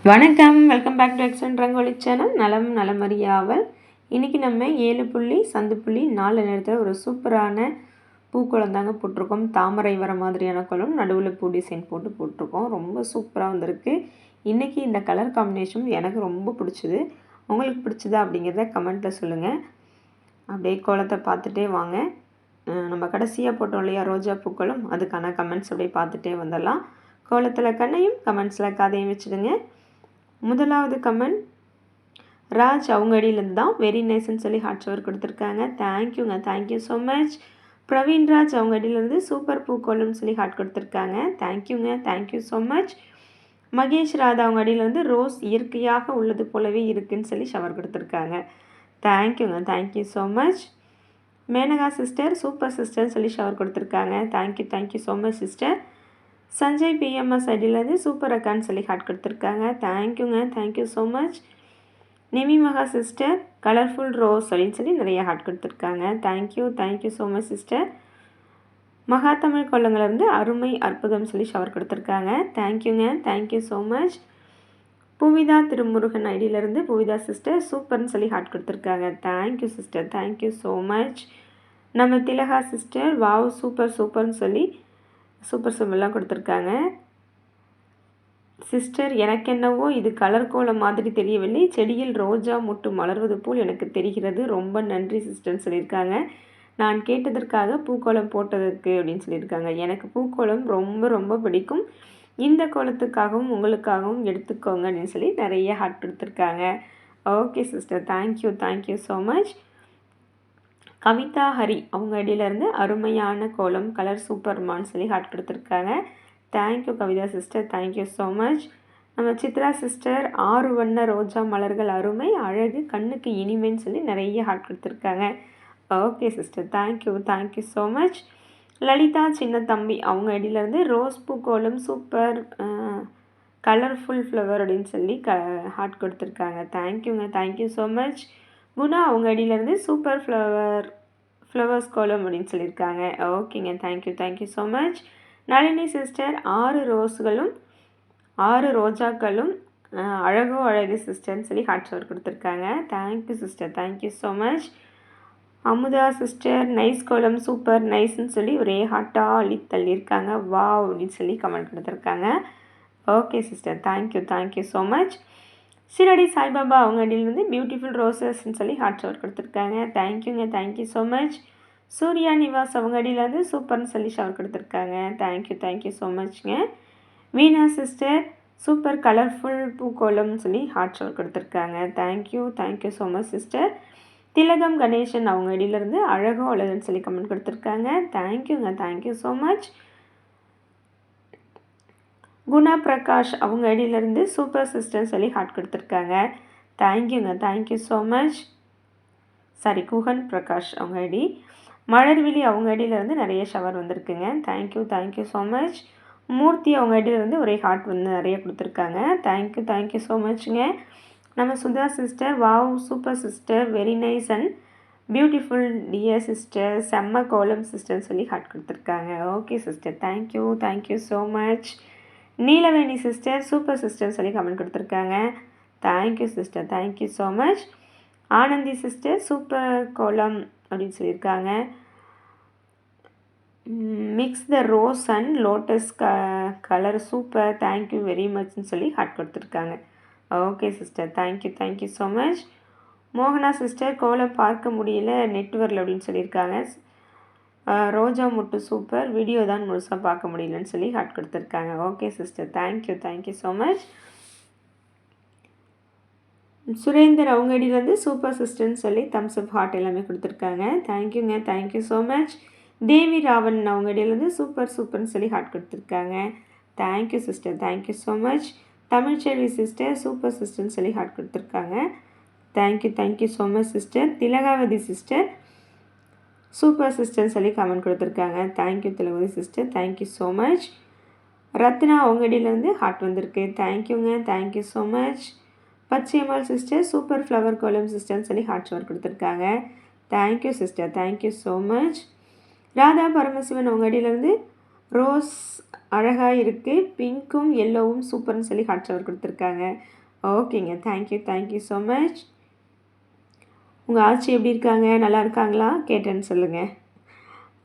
வணக்கம், welcome back to excellent Rangoli channel. நலம் நலமறியாவல். இன்றைக்கி நம்ம 7 புள்ளி சந்து புள்ளி 4 நேரத்தில் ஒரு சூப்பரான பூக்குளம் தாங்க போட்டிருக்கோம். தாமரை வர மாதிரியான குளம், நடுவில் பூ டிசைன் போட்டிருக்கோம். ரொம்ப சூப்பராக வந்திருக்கு. இன்றைக்கி இந்த கலர் காம்பினேஷன் எனக்கு ரொம்ப பிடிச்சிது. உங்களுக்கு பிடிச்சதா அப்படிங்கிறத கமெண்ட்டில் சொல்லுங்கள். அப்படியே கோலத்தை பார்த்துட்டே வாங்க. நம்ம கடைசியாக போட்டோம் இல்லையா ரோஜா பூக்களும், அதுக்கான கமெண்ட்ஸ் அப்படியே பார்த்துட்டே வந்துடலாம். கோலத்தில் கண்ணையும் கமெண்ட்ஸில் கதையும் வச்சுடுங்க. முதலாவது கமெண்ட் ராஜ் அவங்க அடியிலேருந்து தான். வெரி நைஸ்ன்னு சொல்லி ஹார்ட் ஷவர் கொடுத்துருக்காங்க. தேங்க்யூங்க, thank you so much. Praveen Raj அவங்க அடியிலேருந்து சூப்பர் பூக்கோளம்னு சொல்லி ஹார்ட் கொடுத்துருக்காங்க. தேங்க்யூங்க, thank you so much. Mahesh Radha அவங்க அடியிலேருந்து ரோஸ் இயற்கையாக உள்ளது போலவே இருக்குதுன்னு சொல்லி ஷவர் கொடுத்துருக்காங்க. தேங்க்யூங்க, thank you so much. Menaka sister super சிஸ்டர்னு சொல்லி ஷவர் கொடுத்துருக்காங்க. Thank you, thank you so much sister. Sanjay PMS ஐடியிலேருந்து சூப்பர் அக்கான்னு சொல்லி ஹார்ட் கொடுத்துருக்காங்க. தேங்க்யூங்க, தேங்க்யூ ஸோ மச். நிமி மகா சிஸ்டர் கலர்ஃபுல் ரோஸ் அப்படின்னு சொல்லி நிறைய ஹார்ட் கொடுத்துருக்காங்க. Thank you, thank you so much sister. Maha Tamil கொள்ளங்கள்லேருந்து அருமை அற்புதம் சொல்லி ஷவர் கொடுத்துருக்காங்க. தேங்க்யூங்க, thank you so much. Puvitha Thirumurugan ஐடியிலேருந்து புவிதா சிஸ்டர் சூப்பர்னு சொல்லி ஹார்ட் கொடுத்துருக்காங்க. Thank you sister, thank you so much. நம்ம திலகா சிஸ்டர் வாவ் சூப்பர் சூப்பர்னு சொல்லி சூப்பர் சிம்பிளாக கொடுத்துருக்காங்க. சிஸ்டர் எனக்கு என்னவோ இது கலர் கோலம் மாதிரி தெரியவில்லை, செடியில் ரோஜா மொட்டு மலர்வது போல் எனக்கு தெரிகிறது. ரொம்ப நன்றி சிஸ்டர்னு சொல்லியிருக்காங்க. நான் கேட்டதற்காக பூக்கோலம் போட்டதற்கு அப்படின்னு சொல்லியிருக்காங்க. எனக்கு பூக்கோலம் ரொம்ப ரொம்ப பிடிக்கும். இந்த கோலத்துக்காகவும் உங்களுக்காகவும் எடுத்துக்கோங்க அப்படின்னு சொல்லி நிறைய ஹார்ட் கொடுத்துருக்காங்க. Okay sister, thank you, thank you so much. Kavitha Hari அவங்க அடியிலேருந்து அருமையான கோலம் கலர் சூப்பர்மான்னு சொல்லி ஹார்ட் கொடுத்துருக்காங்க. Thank you Kavitha sister, thank you so much. நம்ம சித்ரா சிஸ்டர் 6 வண்ண ரோஜா மலர்கள் அருமை அழகு கண்ணுக்கு இனிமைன்னு சொல்லி நிறைய ஹார்ட் கொடுத்துருக்காங்க. Okay sister, thank you, thank you so much. Lalitha சின்ன தம்பி அவங்க அடியிலேருந்து ரோஸ் பூ கோலம் சூப்பர் கலர்ஃபுல் ஃப்ளவர் அப்படின்னு சொல்லி ஹார்ட் கொடுத்துருக்காங்க. தேங்க்யூங்க, தேங்க்யூ ஸோ மச். குணா அவங்க அடியிலேருந்து சூப்பர் ஃப்ளவர்ஸ் கோலம் அப்படின்னு சொல்லியிருக்காங்க. ஓகேங்க, thank you, thank you so much. Nalini sister 6 ரோஸ்களும் 6 ரோஜாக்களும் அழகோ அழகு சிஸ்டர்னு சொல்லி ஹார்ட் ஷவர் கொடுத்துருக்காங்க. Thank you sister, thank you so much. Amudha sister nice கோலம் சூப்பர் நைஸ்ன்னு சொல்லி ஒரே ஹார்ட்டாக அள்ளி தள்ளியிருக்காங்க. வாவ் அப்படின்னு சொல்லி கமெண்ட் கொடுத்துருக்காங்க. Okay sister, thank you, thank you so much. Shirdi Saibaba அவங்க அடியிலேருந்து பியூட்டிஃபுல் ரோசஸ்ன்னு சொல்லி ஹார்ட் ஷவர் கொடுத்துருக்காங்க. தேங்க்யூங்க, thank you so much. Surya Nivas அவங்க அடியிலேருந்து சூப்பர்னு சொல்லி ஷவர் கொடுத்துருக்காங்க. தேங்க்யூ, தேங்க்யூ ஸோ மச்ங்க. வீணா சிஸ்டர் சூப்பர் கலர்ஃபுல் பூக்கோலம்னு சொல்லி ஹார்ட் ஷவர் கொடுத்துருக்காங்க. Thank you, thank you so much sister. Thilagam Ganesan அவங்க அடியிலேருந்து அழகோ அழகுன்னு சொல்லி கமெண்ட் கொடுத்துருக்காங்க. தேங்க்யூங்க, thank you so much. Guna Prakash அவங்க ஐடியிலேருந்து சூப்பர் சிஸ்டர் சொல்லி ஹார்ட் கொடுத்துருக்காங்க. தேங்க்யூங்க, thank you so much. Sorry, Guhan Prakash அவங்க ஐடி. மலர்விழி அவங்க ஐடியிலேருந்து நிறைய ஷவர் வந்திருக்குங்க. Thank you, thank you so much. Murthy அவங்க ஐடியிலேருந்து ஒரே ஹார்ட் வந்து நிறைய கொடுத்துருக்காங்க. தேங்க்யூ, தேங்க்யூ ஸோ மச்ங்க. நம்ம Sudha sister wow super sister very nice and beautiful dear sister செம்ம கோலம் சிஸ்டர்னு சொல்லி ஹார்ட் கொடுத்துருக்காங்க. Okay sister, thank you, thank you so much. Neelaveni sister super sister சொல்லி கமெண்ட் கொடுத்துருக்காங்க. Thank you sister, thank you so much. Anandhi sister super கோலம் அப்படின்னு சொல்லியிருக்காங்க. Mix the rose and lotus colour super thank you very மச்னு சொல்லி ஹார்ட் கொடுத்துருக்காங்க. Okay sister, thank you, thank you so much. மோகனா sister கோலம் பார்க்க முடியல நெட்வொர்க்கில் அப்படின்னு சொல்லியிருக்காங்க. ரோஜா முட்டு சூப்பர் வீடியோ தான் முழுசாக பார்க்க முடியலன்னு சொல்லி ஹார்ட் கொடுத்துருக்காங்க. Okay sister, thank you, thank you so much. Surender அவங்க அடியிலேருந்து சூப்பர் சிஸ்டர்னு சொல்லி தம்ஸ் அப் ஹார்ட் எல்லாமே கொடுத்துருக்காங்க. தேங்க்யூங்க, thank you so much. Devi Ravan அவங்க அடியிலேருந்து சூப்பர் சூப்பர்னு சொல்லி ஹார்ட் கொடுத்துருக்காங்க. Thank you sister, thank you so much. Tamilselvi sister super சிஸ்டர்னு சொல்லி ஹார்ட் கொடுத்துருக்காங்க. Thank you, thank you so much sister. Thilagavathi sister super சிஸ்டர்னு சொல்லி கமெண்ட் கொடுத்துருக்காங்க. Thank you Thilagavathi sister, thank you so much. Rathna அவங்க அடியிலேருந்து ஹார்ட் வந்திருக்கு. தேங்க்யூங்க, thank you so much. Pachaiyammal sister super flower கோலம் சிஸ்டர்னு சொல்லி ஹார்ட் ஷவர் கொடுத்துருக்காங்க. Thank you sister, thank you so much. Radha Paramasivan அவங்க அடியிலேருந்து ரோஸ் அழகாக இருக்குது. பிங்க்கும் எல்லோவும் சூப்பர்னு சொல்லி ஹார்ட் ஷவர் கொடுத்துருக்காங்க. ஓகேங்க. Thank you so much. உங்கள் ஆச்சி எப்படி இருக்காங்க? நல்லா இருக்காங்களா? கேட்டேன்னு சொல்லுங்கள்.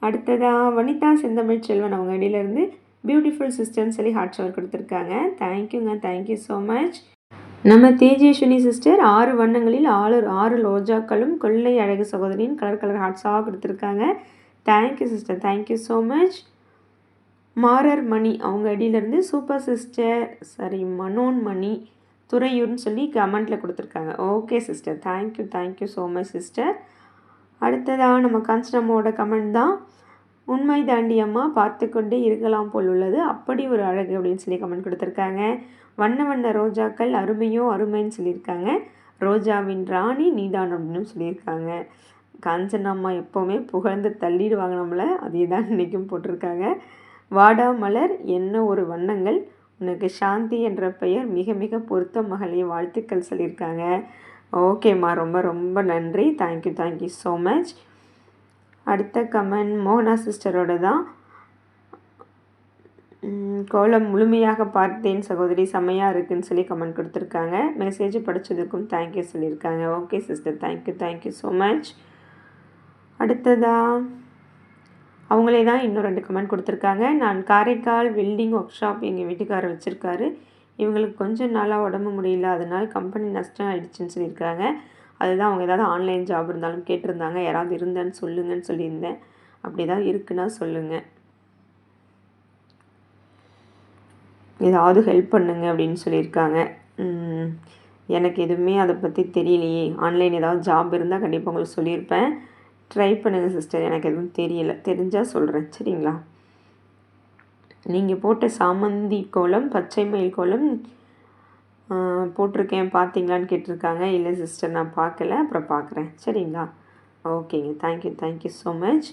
அடுத்ததாக வனிதா செந்தமிழ் செல்வன் அவங்க இடையிலேருந்து பியூட்டிஃபுல் சிஸ்டர்னு சொல்லி ஹார்ட் ஷவர் கொடுத்துருக்காங்க. Thank you so much. நம்ம தேஜேஸ்வினி சிஸ்டர் 6 வண்ணங்களில் 6 ரோஜாக்களும் கொள்ளை அழகு சகோதரின் கலர் ஹார்ட்ஸாக கொடுத்துருக்காங்க. Thank you sister. Thank you so much. Marar Mani அவங்க அடியிலேருந்து சூப்பர் சிஸ்டர் மனோன்மணி துறையூர்னு சொல்லி கமெண்ட்டில் கொடுத்துருக்காங்க. Okay sister. Thank you so much sister. அடுத்ததாக நம்ம காஞ்சனம்மாவோட கமெண்ட் தான். உண்மை தாண்டி அம்மா பார்த்து கொண்டே இருக்கலாம் போல் உள்ளது, அப்படி ஒரு அழகு அப்படின்னு சொல்லி கமெண்ட் கொடுத்துருக்காங்க. வண்ண ரோஜாக்கள் அருமையோ அருமைன்னு சொல்லியிருக்காங்க. ரோஜாவின் ராணி நீதான் அப்படின்னு சொல்லியிருக்காங்க. காஞ்சனம்மா எப்போவுமே புகழ்ந்து தள்ளிடுவாங்க நம்மளை, அதே தான் இன்றைக்கும் போட்டிருக்காங்க. வாடா மலர் என்ன ஒரு வண்ணங்கள், உனக்கு சாந்தி என்ற பெயர் மிக மிக பொருத்தம் மகளே, வாழ்த்துக்கள் சொல்லியிருக்காங்க. ஓகேம்மா, ரொம்ப நன்றி. Thank you so much. அடுத்த கமெண்ட் மோகனா சிஸ்டரோட தான். கோலம் முழுமையாக பார்த்தேன் சகோதரி, செம்மையாக இருக்குதுன்னு சொல்லி கமெண்ட் கொடுத்துருக்காங்க. மெசேஜ் படித்ததுக்கும் தேங்க்யூ சொல்லியிருக்காங்க. Okay sister. Thank you so much. அடுத்ததாக அவங்களே தான் இன்னும் 2 கமெண்ட் கொடுத்துருக்காங்க. நான் காரைக்கால் வெல்டிங் ஒர்க் ஷாப் எங்கள் வீட்டுக்காரர் வச்சுருக்காரு. இவங்களுக்கு கொஞ்சம் நாளாக உடம்பு முடியல, அதனால் கம்பெனி நஷ்டம் ஆகிடுச்சின்னு சொல்லியிருக்காங்க. அதுதான் அவங்க ஏதாவது ஆன்லைன் ஜாப் இருந்தாலும் கேட்டிருந்தாங்க. யாராவது இருந்தேன்னு சொல்லுங்கன்னு சொல்லியிருந்தேன். அப்படி தான் இருக்குன்னா சொல்லுங்கள், ஏதாவது ஹெல்ப் பண்ணுங்க அப்படின்னு சொல்லியிருக்காங்க. எனக்கு எதுவுமே அதை பற்றி தெரியலையே. ஆன்லைன் ஏதாவது ஜாப் இருந்தால் கண்டிப்பாக உங்களுக்கு சொல்லியிருப்பேன். ட்ரை பண்ணுங்கள் சிஸ்டர். எனக்கு எதுவும் தெரியலை, தெரிஞ்சால் சொல்கிறேன் சரிங்களா. நீங்கள் போட்ட சாமந்தி கோலம் பச்சை மயில் கோலம் போட்டிருக்கேன், பார்த்தீங்களான்னு கேட்டிருக்காங்க. இல்லை சிஸ்டர், நான் பார்க்கல, அப்புறம் பார்க்குறேன் சரிங்களா. ஓகேங்க. Thank you so much.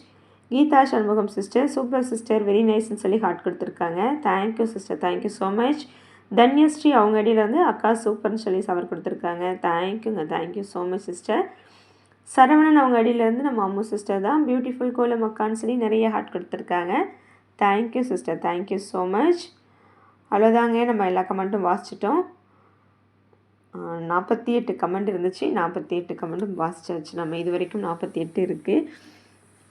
Geetha Shanmugam sister super sister, very நைஸ்ன்னு சொல்லி ஹார்ட் கொடுத்துருக்காங்க. Thank you sister. Thank you so much. Dhanyasri அவங்க அடியிலேருந்து அக்கா சூப்பர்னு சொல்லி சவர் கொடுத்துருக்காங்க. Thank you so much sister. Saravanan அவங்க அடியிலேருந்து நம்ம அம்மு சிஸ்டர் தான். பியூட்டிஃபுல் கோலம் அக்கான்னு சொல்லி நிறைய ஹார்ட் கொடுத்துருக்காங்க. Thank you sister. Thank you so much. அவ்வளோதாங்க, நம்ம எல்லா கமெண்ட்டும் வாசிச்சிட்டோம். 48 கமெண்ட் இருந்துச்சு. 48 கமெண்ட்டும் வாசிச்சாச்சு. நம்ம இது வரைக்கும் 48 இருக்குது.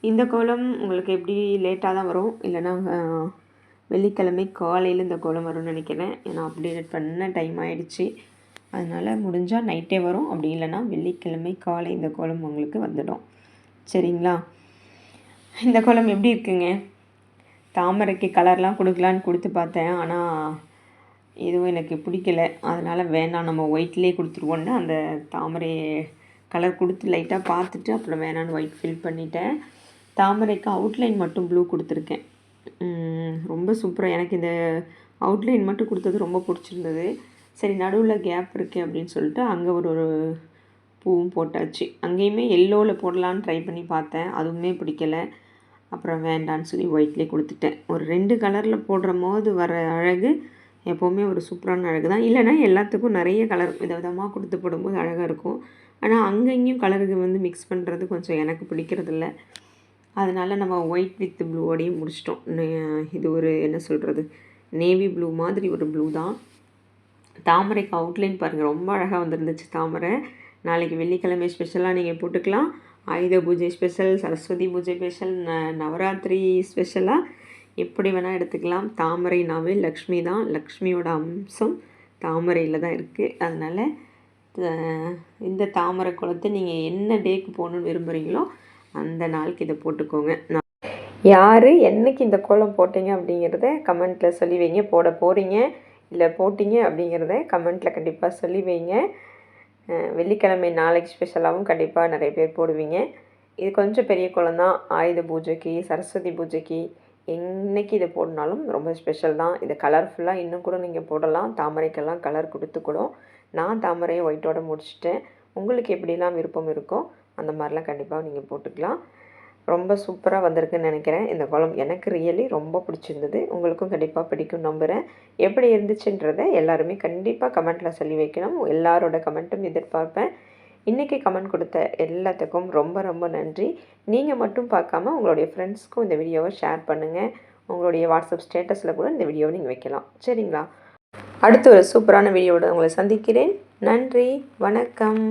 இந்த கோலம் உங்களுக்கு எப்படி லேட்டாக தான் வரும், இல்லைன்னா வெள்ளிக்கிழமை காலையில் இந்த கோலம் வரும்னு நினைக்கிறேன். ஏன்னா அப்டேட் பண்ண டைம் ஆகிடுச்சு. அதனால் முடிஞ்சால் நைட்டே வரும், அப்படி இல்லைன்னா வெள்ளிக்கிழமை காலை இந்த கோலம் உங்களுக்கு வந்துடும் சரிங்களா. இந்த கோலம் எப்படி இருக்குங்க? தாமரைக்கு கலர்லாம் கொடுக்கலான்னு கொடுத்து பார்த்தேன், ஆனால் எதுவும் எனக்கு பிடிக்கல. அதனால் வேணாம், நம்ம ஒயிட்லேயே கொடுத்துருவோன்னு அந்த தாமரை கலர் கொடுத்து லைட்டாக பார்த்துட்டு அப்புறம் வேணான்னு ஒயிட் ஃபில் பண்ணிட்டேன். தாமரைக்கு அவுட்லைன் மட்டும் ப்ளூ கொடுத்துருக்கேன். ரொம்ப சூப்பராக எனக்கு இந்த அவுட்லைன் மட்டும் கொடுத்தது ரொம்ப பிடிச்சிருந்தது. சரி, நடுவில் கேப் இருக்குது அப்படின்னு சொல்லிட்டு அங்கே ஒரு பூவும் போட்டாச்சு. அங்கேயுமே எல்லோவில் போடலான்னு ட்ரை பண்ணி பார்த்தேன், அதுவுமே பிடிக்கலை. அப்புறம் வேண்டான்னு சொல்லி ஒயிட்லேயே கொடுத்துட்டேன். ஒரு 2 கலரில் போடுற போது வர அழகு எப்போவுமே ஒரு சூப்பரான அழகு தான். இல்லைனா எல்லாத்துக்கும் நிறைய கலர் விதவிதமாக கொடுத்து போடும்போது அழகாக இருக்கும். ஆனால் அங்கேயும் கலருக்கு மிக்ஸ் பண்ணுறது கொஞ்சம் எனக்கு பிடிக்கிறதில்ல. அதனால் நம்ம ஒயிட் வித் ப்ளூவோடையும் முடிச்சிட்டோம். இது ஒரு என்ன சொல்கிறது, நேவி ப்ளூ மாதிரி ஒரு ப்ளூ தான். தாமரைக்கு அவுட்லைன் பாருங்கள், ரொம்ப அழகாக வந்துருந்துச்சு தாமரை. நாளைக்கு வெள்ளிக்கிழமை ஸ்பெஷலாக நீங்கள் போட்டுக்கலாம். ஆயுத பூஜை ஸ்பெஷல், சரஸ்வதி பூஜை ஸ்பெஷல், நவராத்திரி ஸ்பெஷலாக எப்படி வேணால் எடுத்துக்கலாம். தாமரைனாவே லக்ஷ்மி தான், லக்ஷ்மியோட அம்சம் தாமரையில் தான் இருக்குது. அதனால் இந்த தாமரை குளத்தை நீங்கள் என்ன டேக்கு போகணுன்னு விரும்புகிறீங்களோ அந்த நாளுக்கு இதை போட்டுக்கோங்க. யார் என்றைக்கு இந்த கோலம் போட்டிங்க அப்படிங்கிறத கமெண்ட்டில் சொல்லி வைங்க. போட போகிறீங்க இல்லை போட்டிங்க அப்படிங்கிறத கமெண்ட்டில் கண்டிப்பாக சொல்லி வைங்க. வெள்ளிக்கிழமை நாளைக்கு ஸ்பெஷலாகவும் கண்டிப்பாக நிறைய பேர் போடுவீங்க. இது கொஞ்சம் பெரிய கோலம் தான். ஆயுத பூஜைக்கு, சரஸ்வதி பூஜைக்கு என்றைக்கு இதை போடனாலும் ரொம்ப ஸ்பெஷல் தான். இதை கலர்ஃபுல்லாக இன்னும் கூட நீங்கள் போடலாம். தாமரைக்கெல்லாம் கலர் கொடுத்து கூட. நான் தாமரையை ஒயிட்டோட முடிச்சிட்டேன். உங்களுக்கு எப்படிலாம் விருப்பம் இருக்கோ அந்த மாதிரிலாம் கண்டிப்பாக நீங்கள் போட்டுக்கலாம். ரொம்ப சூப்பராக வந்திருக்குன்னு நினைக்கிறேன். இந்த கோலம் எனக்கு ரியலி ரொம்ப பிடிச்சிருந்தது. உங்களுக்கும் கண்டிப்பாக பிடிக்கும் நம்புகிறேன். எப்படி இருந்துச்சுன்றதை எல்லாருமே கண்டிப்பாக கமெண்ட்டில் சொல்லி வைக்கணும். எல்லாரோட கமெண்ட்டும் எதிர்பார்ப்பேன். இன்றைக்கி கமெண்ட் கொடுத்த எல்லாத்துக்கும் ரொம்ப நன்றி. நீங்கள் மட்டும் பார்க்காம உங்களுடைய ஃப்ரெண்ட்ஸ்க்கும் இந்த வீடியோவை ஷேர் பண்ணுங்கள். உங்களுடைய வாட்ஸ்அப் ஸ்டேட்டஸில் கூட இந்த வீடியோவை நீங்கள் வைக்கலாம். சரிங்களா? அடுத்து ஒரு சூப்பரான வீடியோவோட உங்களை சந்திக்கிறேன். நன்றி, வணக்கம்.